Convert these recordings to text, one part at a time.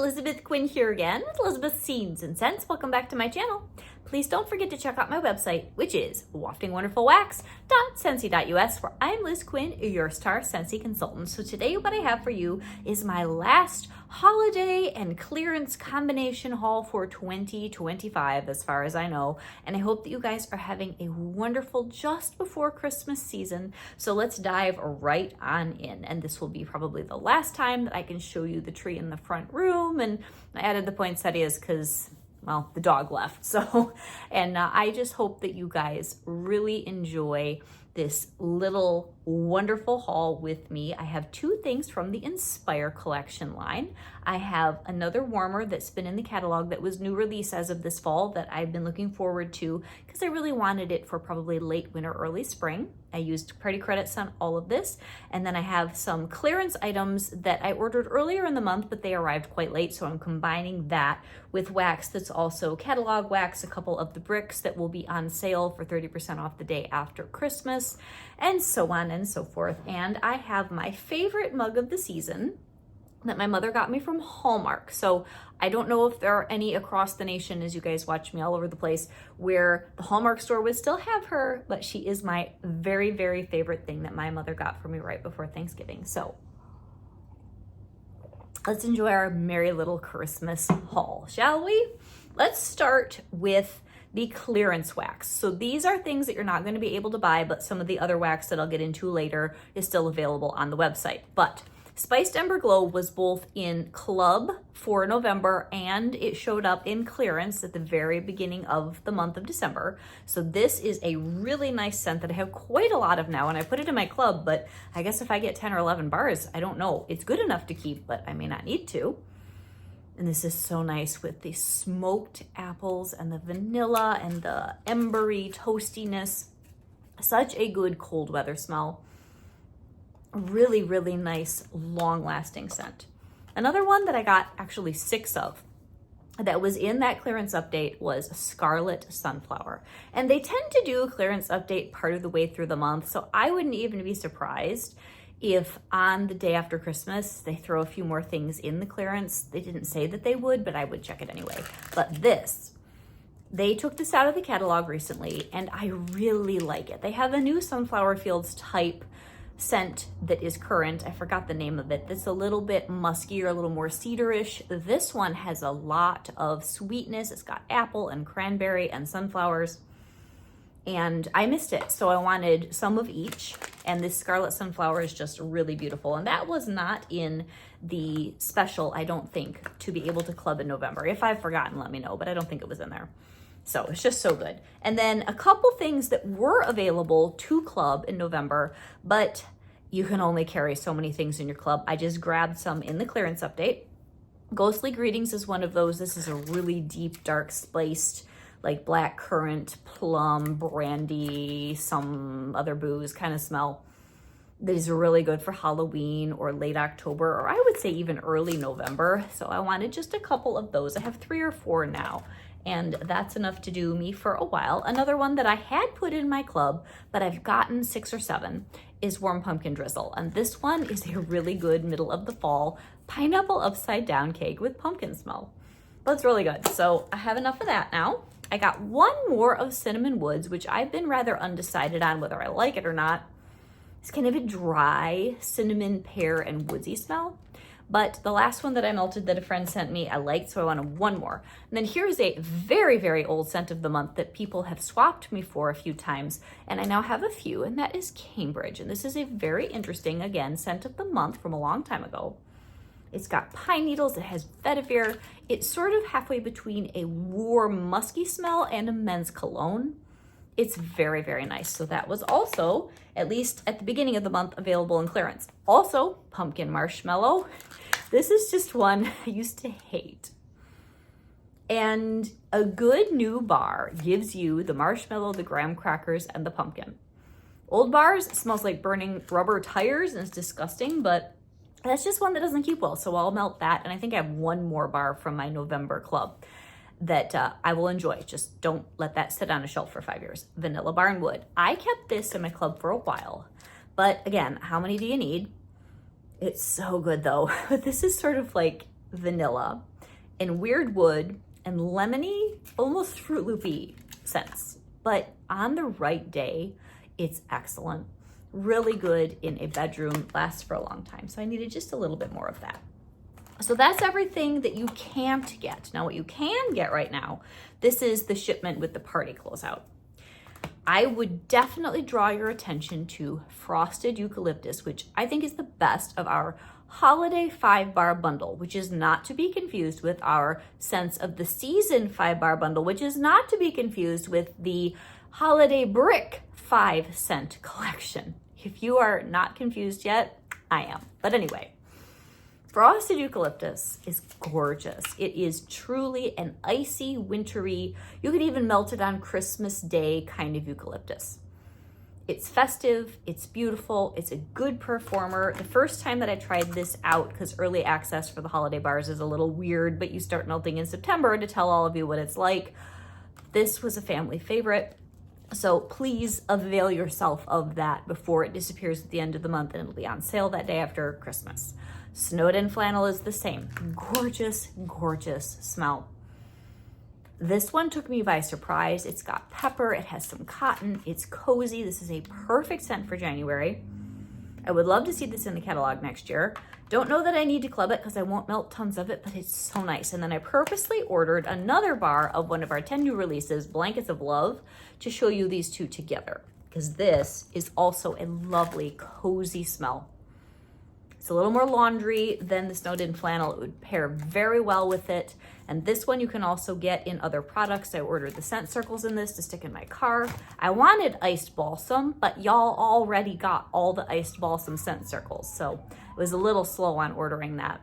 Elizabeth Quinn here again with Elizabeth's Scenes and Scents. Welcome back to my channel. Please don't forget to check out my website, which is waftingwonderfulwax.scentsy.us, where I'm Liz Quinn, your star Scentsy consultant. So today what I have for you is my last holiday and clearance combination haul for 2025, as far as I know. And I hope that you guys are having a wonderful just before Christmas season. So let's dive right on in. And this will be probably the last time that I can show you the tree in the front room. And I added the poinsettias because, well, the dog left. So, and I just hope that you guys really enjoy this little wonderful haul with me. I have two things from the Inspire collection line. I have another warmer that's been in the catalog that was new release as of this fall that I've been looking forward to because I really wanted it for probably late winter, early spring. I used Party Credits on all of this. And then I have some clearance items that I ordered earlier in the month, but they arrived quite late. So I'm combining that with wax that's also catalog wax, a couple of the bricks that will be on sale for 30% off the day after Christmas, and so on and so forth. And I have my favorite mug of the season that my mother got me from Hallmark. So I don't know if there are any across the nation, as you guys watch me all over the place, where the Hallmark store would still have her, but she is my very, very favorite thing that my mother got for me right before Thanksgiving. So let's enjoy our merry little Christmas haul, shall we? Let's start with the clearance wax. So these are things that you're not going to be able to buy, but some of the other wax that I'll get into later is still available on the website. But Spiced Ember Glow was both in club for November and it showed up in clearance at the very beginning of the month of December. So this is a really nice scent that I have quite a lot of now, and I put it in my club, but I guess if I get 10 or 11 bars, I don't know. It's good enough to keep, but I may not need to. And this is so nice with the smoked apples and the vanilla and the embery toastiness. Such a good cold weather smell. Really, really nice, long-lasting scent. Another one that I got actually 6 of that was in that clearance update was Scarlet Sunflower. And they tend to do a clearance update part of the way through the month, so I wouldn't even be surprised if on the day after Christmas they throw a few more things in the clearance. They didn't say that they would, but I would check it anyway. But this, they took this out of the catalog recently, and I really like it. They have a new Sunflower Fields type scent that is current. I forgot the name of it. That's a little bit musky or a little more cedarish. This one has a lot of sweetness. It's got apple and cranberry and sunflowers, and I missed it, so I wanted some of each. And this Scarlet Sunflower is just really beautiful, and that was not in the special, I don't think, to be able to club in November. If I've forgotten, let me know, but I don't think it was in there. So it's just so good. And then a couple things that were available to club in November, but you can only carry so many things in your club. I just grabbed some in the clearance update. Ghostly Greetings is one of those. This is a really deep, dark, spiced, like black currant, plum, brandy, some other booze kind of smell. These are really good for Halloween or late October, or I would say even early November. So I wanted just a couple of those. I have 3 or 4 now, and that's enough to do me for a while. Another one that I had put in my club, but I've gotten 6 or 7, is Warm Pumpkin Drizzle. And this one is a really good middle of the fall pineapple upside down cake with pumpkin smell. But it's really good. So I have enough of that now. I got one more of Cinnamon Woods, which I've been rather undecided on whether I like it or not. It's kind of a dry cinnamon, pear, and woodsy smell. But the last one that I melted that a friend sent me, I liked, so I wanted one more. And then here's a very, very old scent of the month that people have swapped me for a few times, and I now have a few, and that is Cambridge. And this is a very interesting, again, scent of the month from a long time ago. It's got pine needles, it has vetiver. It's sort of halfway between a warm, musky smell and a men's cologne. It's very, very nice. So that was also, at least at the beginning of the month, available in clearance. Also, Pumpkin Marshmallow. This is just one I used to hate. And a good new bar gives you the marshmallow, the graham crackers, and the pumpkin. Old bars smells like burning rubber tires and it's disgusting, but that's just one that doesn't keep well. So I'll melt that. And I think I have one more bar from my November club that I will enjoy. Just don't let that sit on a shelf for 5 years. Vanilla Barnwood. I kept this in my club for a while, but again, how many do you need? It's so good though. This is sort of like vanilla. and weird wood and lemony, almost Fruit Loopy scents. But on the right day, it's excellent. Really good in a bedroom, lasts for a long time. So I needed just a little bit more of that. So that's everything that you can't get. Now what you can get right now, this is the shipment with the party closeout. I would definitely draw your attention to Frosted Eucalyptus, which I think is the best of our holiday 5-bar bundle, which is not to be confused with our Scents of the Season 5-bar bundle, which is not to be confused with the Holiday Brick 5-scent collection. If you are not confused yet, I am. But anyway, Frosted Eucalyptus is gorgeous. It is truly an icy, wintry, you could even melt it on Christmas Day kind of eucalyptus. It's festive, it's beautiful, it's a good performer. The first time that I tried this out, because early access for the holiday bars is a little weird, but you start melting in September to tell all of you what it's like. This was a family favorite. So please avail yourself of that before it disappears at the end of the month, and it'll be on sale that day after Christmas. Snowed In Flannel is the same. Gorgeous, gorgeous smell. This one took me by surprise. It's got pepper, it has some cotton, it's cozy. This is a perfect scent for January. I would love to see this in the catalog next year. Don't know that I need to club it because I won't melt tons of it, but it's so nice. And then I purposely ordered another bar of one of our 10 new releases, Blankets of Love, to show you these two together, because this is also a lovely, cozy smell. It's a little more laundry than the Snowed In Flannel. It would pair very well with it. And this one you can also get in other products. I ordered the scent circles in this to stick in my car. I wanted iced balsam, but y'all already got all the iced balsam scent circles. So it was a little slow on ordering that.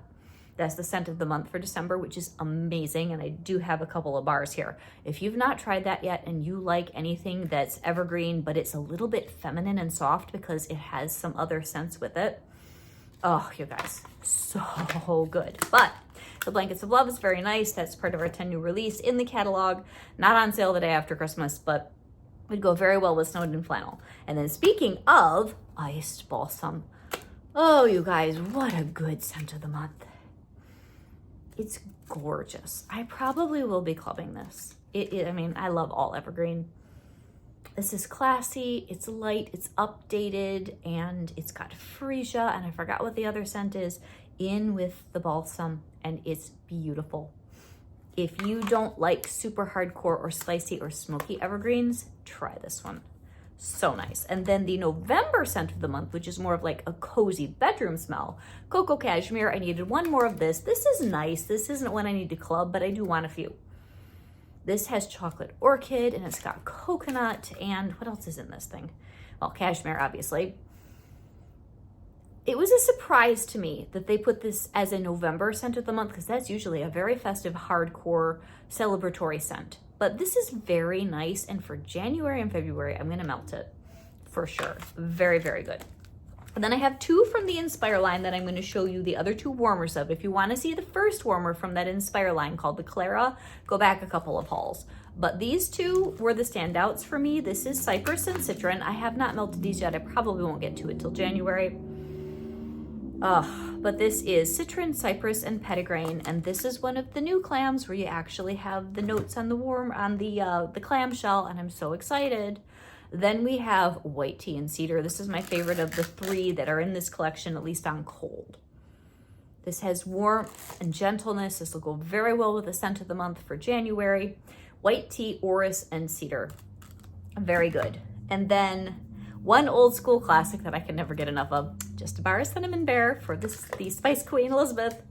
That's the scent of the month for December, which is amazing. And I do have a couple of bars here. If you've not tried that yet and you like anything that's evergreen, but it's a little bit feminine and soft because it has some other scents with it, oh, you guys, so good. But the Blankets of Love is very nice. That's part of our 10 new release in the catalog. Not on sale the day after Christmas, but would go very well with Snowed In Flannel. And then speaking of iced balsam, oh, you guys, what a good scent of the month. It's gorgeous. I probably will be clubbing this. I mean, I love all evergreen. This is classy, it's light, it's updated, and it's got freesia, and I forgot what the other scent is, in with the balsam, and it's beautiful. If you don't like super hardcore or spicy or smoky evergreens, try this one. So nice. And then the November scent of the month, which is more of like a cozy bedroom smell, Cocoa Cashmere. I needed one more of this. This is nice. This isn't one I need to club, but I do want a few. This has chocolate orchid, and it's got coconut, and what else is in this thing? Well, cashmere, obviously. It was a surprise to me that they put this as a November scent of the month, because that's usually a very festive, hardcore, celebratory scent. But this is very nice, and for January and February, I'm gonna melt it for sure. Very, very good. And then I have two from the Inspire line that I'm going to show you the other two warmers of. If you want to see the first warmer from that Inspire line called the Clara, go back a couple of hauls. But these two were the standouts for me. This is Cypress and Citron. I have not melted these yet. I probably won't get to it till January. But this is Citron, Cypress, and Petitgrain, and this is one of the new clams where you actually have the notes on the clamshell, and I'm so excited. Then we have White Tea and Cedar. This is my favorite of the three that are in this collection, at least on cold. This has warmth and gentleness. This will go very well with the scent of the month for January. White Tea, Orris, and Cedar. Very good. And then one old school classic that I can never get enough of, Just a Bar of Cinnamon Bear for the Spice Queen Elizabeth.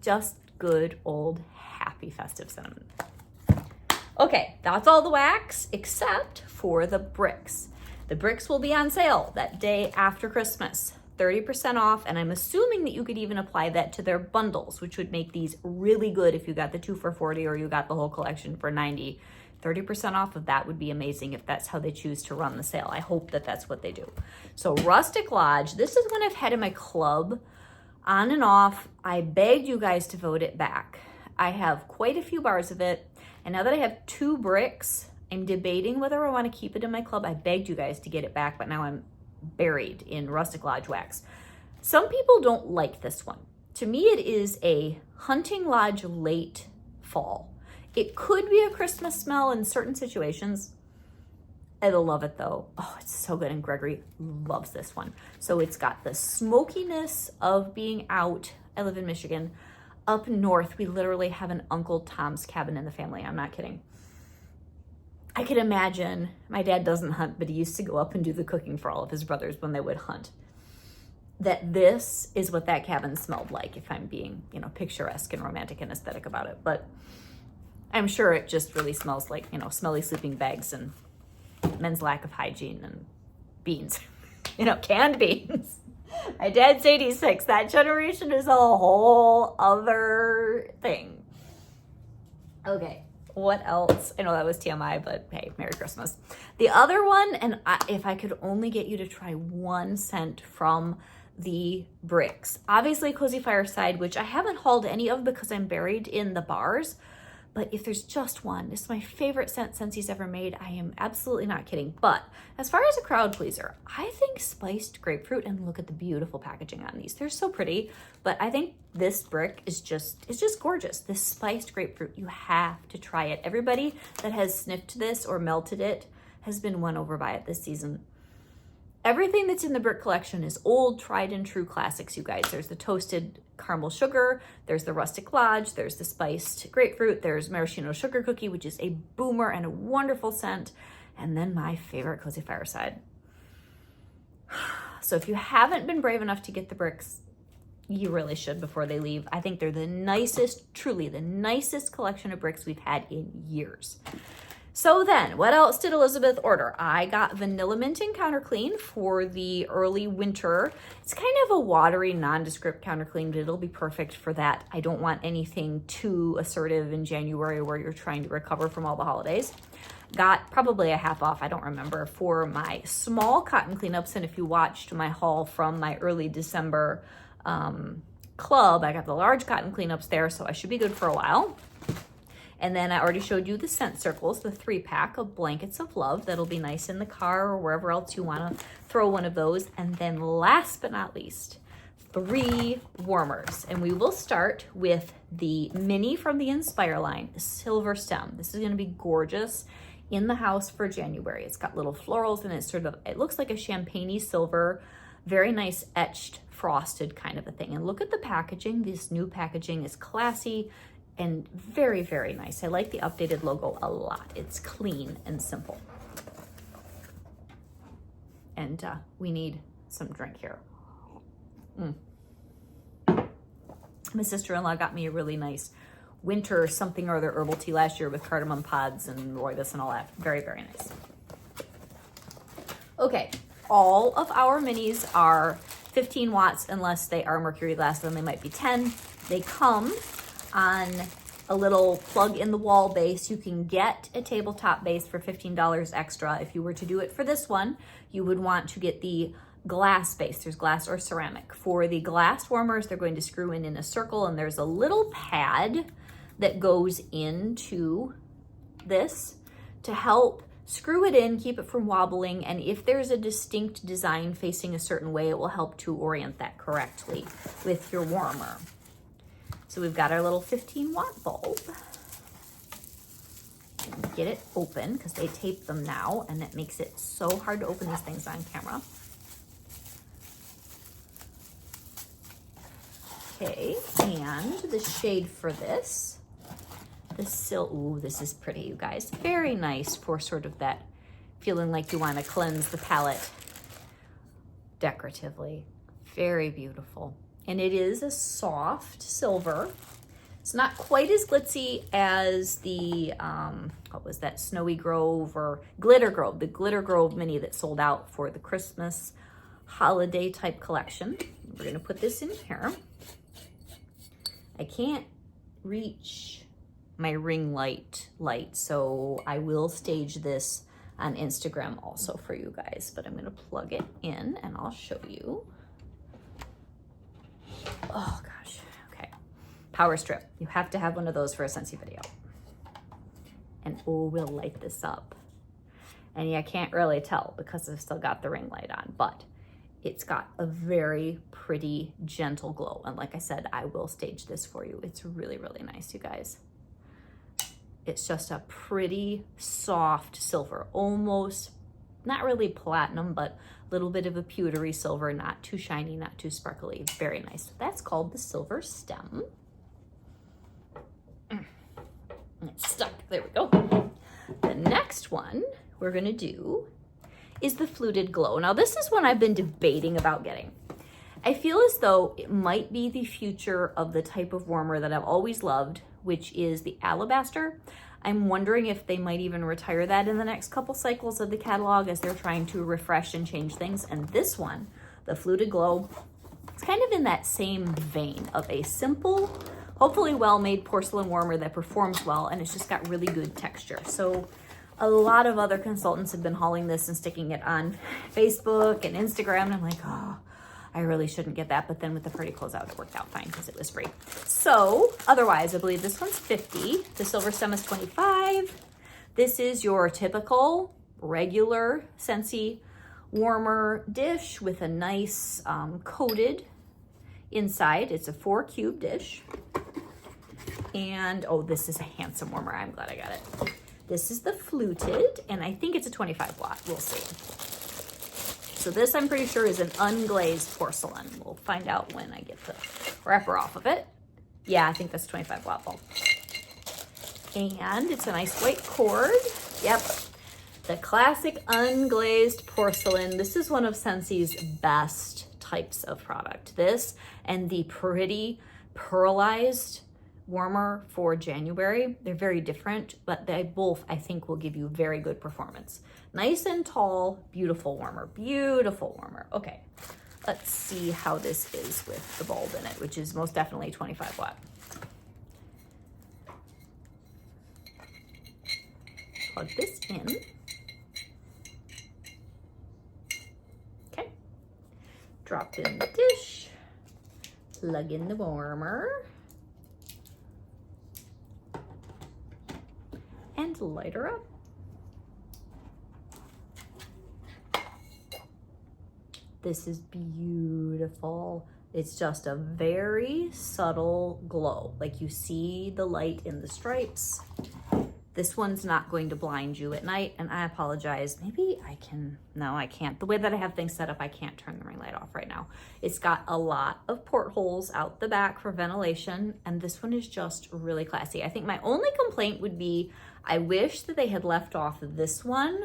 Just good old happy festive cinnamon. Okay, that's all the wax except for the bricks. The bricks will be on sale that day after Christmas, 30% off, and I'm assuming that you could even apply that to their bundles, which would make these really good if you got the 2 for $40 or you got the whole collection for $90. 30% off of that would be amazing if that's how they choose to run the sale. I hope that that's what they do. So Rustic Lodge, this is one I've had in my club on and off. I begged you guys to vote it back. I have quite a few bars of it. And now that I have 2 bricks, I'm debating whether I want to keep it in my club. I begged you guys to get it back, but now I'm buried in Rustic Lodge wax. Some people don't like this one. To me, it is a hunting lodge late fall. It could be a Christmas smell in certain situations. I love it though. Oh, it's so good. And Gregory loves this one. So it's got the smokiness of being out. I live in Michigan. Up north, we literally have an Uncle Tom's Cabin in the family. I'm not kidding. I can imagine, my dad doesn't hunt, but he used to go up and do the cooking for all of his brothers when they would hunt. That this is what that cabin smelled like, if I'm being, picturesque and romantic and aesthetic about it. But I'm sure it just really smells like, smelly sleeping bags and men's lack of hygiene and beans, canned beans. My dad's 86. That generation is a whole other thing. Okay, what else? I know that was TMI, but hey, Merry Christmas. The other one, and if I could only get you to try one scent from the bricks. Obviously Cozy Fireside, which I haven't hauled any of because I'm buried in the bars. But if there's just one, this is my favorite scent Scentsy's ever made. I am absolutely not kidding. But as far as a crowd pleaser, I think spiced grapefruit, and look at the beautiful packaging on these. They're so pretty, but I think this brick is just gorgeous. This spiced grapefruit, you have to try it. Everybody that has sniffed this or melted it has been won over by it this season. Everything that's in the brick collection is old, tried and true classics, you guys. There's the toasted caramel sugar, there's the rustic lodge, there's the spiced grapefruit, there's maraschino sugar cookie, which is a boomer and a wonderful scent, and then my favorite, Cozy Fireside. So if you haven't been brave enough to get the bricks, you really should before they leave. I think they're the nicest, truly the nicest collection of bricks we've had in years. So then, what else did Elizabeth order? I got Vanilla Mint and Counter Clean for the early winter. It's kind of a watery, nondescript counter clean, but it'll be perfect for that. I don't want anything too assertive in January where you're trying to recover from all the holidays. Got probably a half off, I don't remember, for my small cotton cleanups. And if you watched my haul from my early December club, I got the large cotton cleanups there, so I should be good for a while. And then I already showed you the scent circles, the 3-pack of Blankets of Love. That'll be nice in the car or wherever else you want to throw one of those. And then last but not least, 3 warmers. And we will start with the mini from the Inspire line, the Silver Stem. This is going to be gorgeous in the house for January. It's got little florals and it looks like a champagne-y silver, very nice etched frosted kind of a thing. And look at the packaging. This new packaging is classy and very, very nice. I like the updated logo a lot. It's clean and simple. And we need some drink here. My sister-in-law got me a really nice winter something or other herbal tea last year with cardamom pods and rooibos and all that. Very, very nice. Okay, all of our minis are 15 watts unless they are mercury glass, then they might be 10. They come on a little plug in the wall base. You can get a tabletop base for $15 extra. If you were to do it for this one, you would want to get the glass base. There's glass or ceramic. For the glass warmers, they're going to screw in a circle, and there's a little pad that goes into this to help screw it in, keep it from wobbling, and if there's a distinct design facing a certain way, it will help to orient that correctly with your warmer. So we've got our little 15-watt bulb. Get it open because they tape them now, and it makes it so hard to open these things on camera. Okay, and the shade for this, ooh, this is pretty, you guys. Very nice for sort of that feeling like you want to cleanse the palette decoratively. Very beautiful. And it is a soft silver. It's not quite as glitzy as the, what was that, Snowy Grove or Glitter Grove, the Glitter Grove mini that sold out for the Christmas holiday type collection. We're gonna put this in here. I can't reach my ring light, so I will stage this on Instagram also for you guys, but I'm gonna plug it in and I'll show you. Oh gosh, okay. Power strip. You have to have one of those for a Scentsy video. And oh, we'll light this up. And yeah, I can't really tell because I've still got the ring light on, but It's got a very pretty, gentle glow. And like I said, I will stage this for you. It's really, really nice, you guys. It's just a pretty soft silver, almost not really platinum, but a little bit of a pewtery silver, not too shiny, not too sparkly. Very nice. That's called the Silver Stem. It's stuck. There we go. The next one we're gonna do is the Fluted Glow. Now this is one I've been debating about getting. I feel as though it might be the future of the type of warmer that I've always loved, which is the Alabaster. I'm wondering if they might even retire that in the next couple cycles of the catalog as they're trying to refresh and change things. And this one, the Fluted Glow, it's kind of in that same vein of a simple, hopefully well-made porcelain warmer that performs well, and it's just got really good texture. So a lot of other consultants have been hauling this and sticking it on Facebook and Instagram, and I'm like, oh, I really shouldn't get that, but then with the party closeout, it worked out fine because it was free. So otherwise, I believe this one's 50. The Silver Stem is 25. This is your typical regular Scentsy warmer dish with a nice coated inside. It's a 4-cube dish. And oh, this is a handsome warmer. I'm glad I got it. This is the Fluted, and I think it's a 25 watt. We'll see. So this, I'm pretty sure, is an unglazed porcelain. We'll find out when I get the wrapper off of it. Yeah, I think that's 25 watt bulb. And it's a nice white cord. Yep, the classic unglazed porcelain. This is one of Scentsy's best types of product. This and the pretty pearlized warmer for January. They're very different, but they both, I think, will give you very good performance. Nice and tall, beautiful warmer, beautiful warmer. Okay, let's see how this is with the bulb in it, which is most definitely 25 watt. Plug this in. Okay, drop in the dish, plug in the warmer, and light her up. This is beautiful. It's just a very subtle glow. Like you see the light in the stripes. This one's not going to blind you at night, and I apologize. Maybe I can, no, I can't. The way that I have things set up, I can't turn the ring light off right now. It's got a lot of portholes out the back for ventilation, and this one is just really classy. I think my only complaint would be, I wish that they had left off this one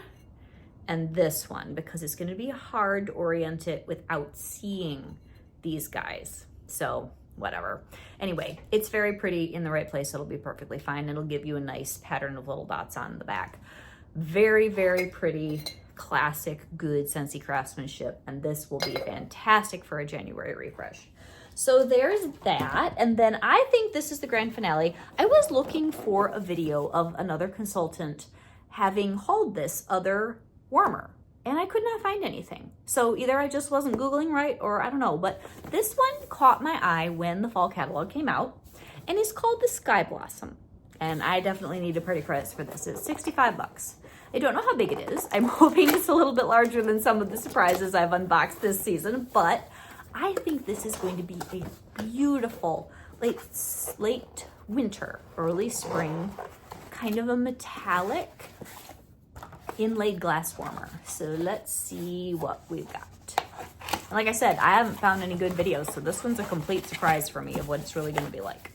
and this one, because it's gonna be hard to orient it without seeing these guys. So whatever. Anyway, it's very pretty in the right place. It'll be perfectly fine. It'll give you a nice pattern of little dots on the back. Very, very pretty, classic, good Scentsy craftsmanship. And this will be fantastic for a January refresh. So there's that. And then I think this is the grand finale. I was looking for a video of another consultant having hauled this other warmer, and I could not find anything. So either I just wasn't Googling right, or I don't know, but this one caught my eye when the fall catalog came out, and it's called the Sky Blossom. And I definitely need a pretty credits for this. It's 65 bucks. I don't know how big it is. I'm hoping it's a little bit larger than some of the surprises I've unboxed this season, but I think this is going to be a beautiful late winter, early spring, kind of a metallic inlaid glass warmer. So let's see what we've got. And like I said, I haven't found any good videos, so this one's a complete surprise for me of what it's really going to be like.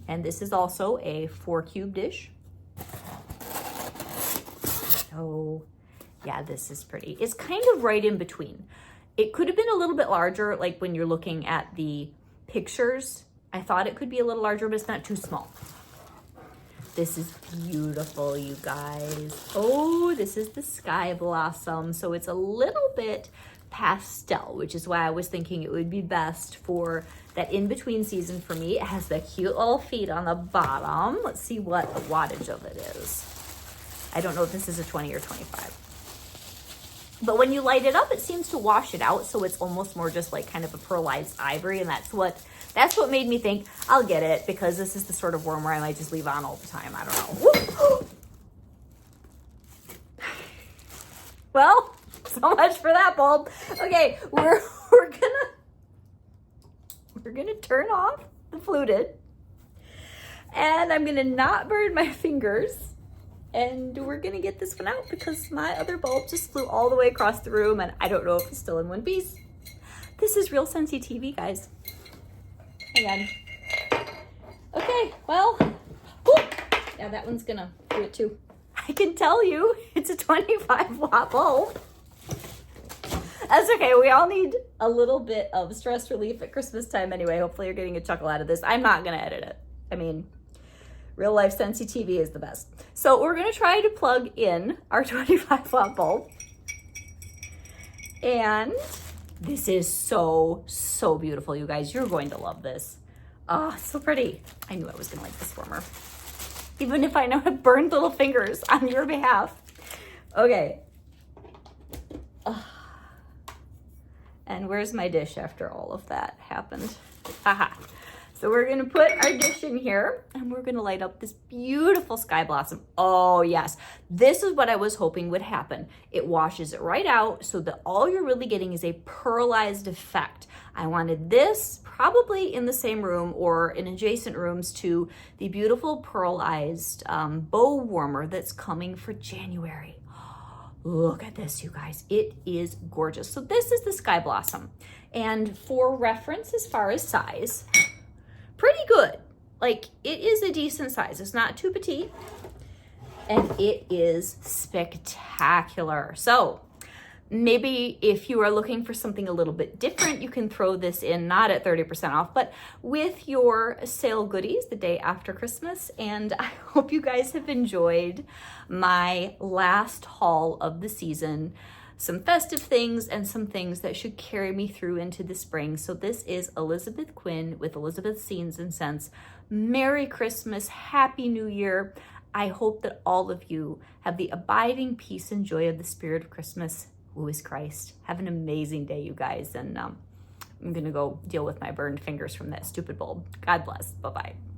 And this is also a 4-cube dish. So yeah, this is pretty. It's kind of right in between. It could have been a little bit larger, like when you're looking at the pictures. I thought it could be a little larger, but it's not too small. This is beautiful, you guys. Oh, this is the Sky Blossom. So it's a little bit pastel, which is why I was thinking it would be best for that in-between season for me. It has the cute little feet on the bottom. Let's see what the wattage of it is. I don't know if this is a 20 or 25. But when you light it up, it seems to wash it out, so it's almost more just like kind of a pearlized ivory, and that's what made me think I'll get it, because this is the sort of warmer I might just leave on all the time. I don't know. Well, So much for that bulb. Okay, we're gonna turn off the fluted, and I'm gonna not burn my fingers, and we're gonna get this one out because my other bulb just flew all the way across the room, and I don't know if it's still in one piece. This is Real Scentsy TV, guys. Hang on. Okay, well, whew. Yeah, that one's gonna do it too. I can tell you, it's a 25-watt bulb. That's okay. We all need a little bit of stress relief at Christmas time anyway. Hopefully you're getting a chuckle out of this. I'm not going to edit it. I mean, real life Scentsy TV is the best. So we're going to try to plug in our 25-watt bulb. And this is so, so beautiful, you guys. You're going to love this. Oh, it's so pretty. I knew I was going to like this warmer. Even if I know I burned little fingers on your behalf. Okay. And where's my dish after all of that happened? Aha. So we're gonna put our dish in here and we're gonna light up this beautiful sky blossom. Oh yes, this is what I was hoping would happen. It washes it right out so that all you're really getting is a pearlized effect. I wanted this probably in the same room or in adjacent rooms to the beautiful pearlized bow warmer that's coming for January. Look at this, you guys. It is gorgeous. So this is the Sky Blossom. And for reference, as far as size, pretty good. Like, it is a decent size. It's not too petite. And it is spectacular. So maybe if you are looking for something a little bit different, you can throw this in, not at 30% off, but with your sale goodies the day after Christmas. And I hope you guys have enjoyed my last haul of the season. Some festive things and some things that should carry me through into the spring. So this is Elizabeth Quinn with Elizabeth Scenes and Scents. Merry Christmas, Happy New Year. I hope that all of you have the abiding peace and joy of the spirit of Christmas, who is Christ. Have an amazing day, you guys. And I'm gonna go deal with my burned fingers from that stupid bulb. God bless. Bye-bye.